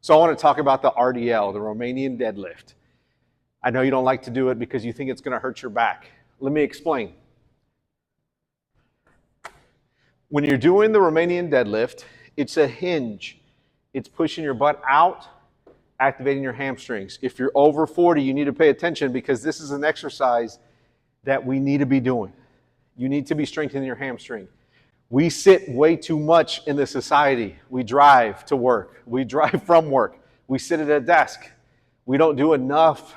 So I want to talk about the RDL, the Romanian deadlift. I know you don't like to do it because you think it's going to hurt your back. Let me explain. When you're doing the Romanian deadlift, it's a hinge. It's pushing your butt out, activating your hamstrings. If you're over 40, you need to pay attention because this is an exercise that we need to be doing. You need to be strengthening your hamstring. We sit way too much in this society. We drive to work. We drive from work. We sit at a desk. We don't do enough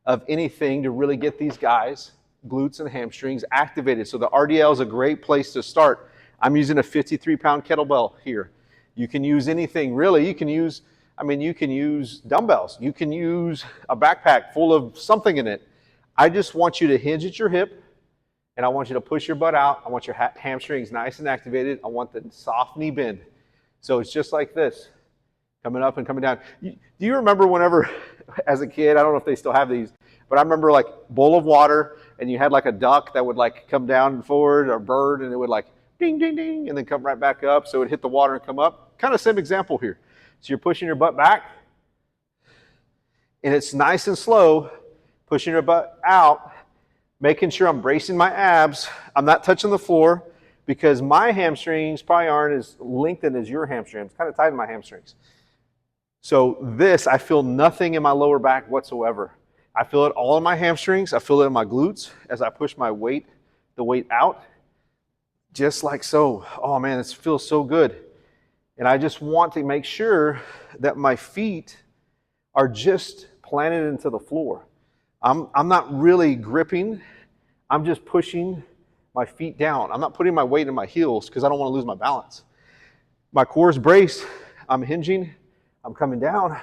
of anything to really get these guys, glutes and hamstrings, activated. So the RDL is a great place to start. I'm using a 53-pound kettlebell here. You can use anything, really. You can use dumbbells. You can use a backpack full of something in it. I just want you to hinge at your hip, and I want you to push your butt out. I want your hamstrings nice and activated. I want the soft knee bend. So it's just like this, coming up and coming down. Do you remember whenever, as a kid, I don't know if they still have these, but I remember like bowl of water, and you had like a duck that would like come down and forward, or a bird, and it would like ding, ding, ding, and then come right back up. So it would hit the water and come up. Kind of same example here. So you're pushing your butt back, and it's nice and slow, pushing your butt out, making sure I'm bracing my abs. I'm not touching the floor because my hamstrings probably aren't as lengthened as your hamstrings. I'm kind of tight in my hamstrings. So this, I feel nothing in my lower back whatsoever. I feel it all in my hamstrings. I feel it in my glutes as I push the weight out, just like so. Oh man, this feels so good. And I just want to make sure that my feet are just planted into the floor. I'm not really gripping. I'm just pushing my feet down. I'm not putting my weight in my heels because I don't want to lose my balance. My core is braced. I'm hinging. I'm coming down.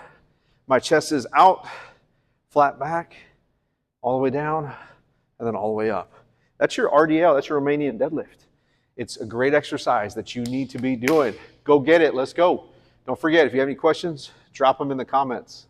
My chest is out, flat back, all the way down, and then all the way up. That's your RDL. That's your Romanian deadlift. It's a great exercise that you need to be doing. Go get it. Let's go. Don't forget, if you have any questions, drop them in the comments.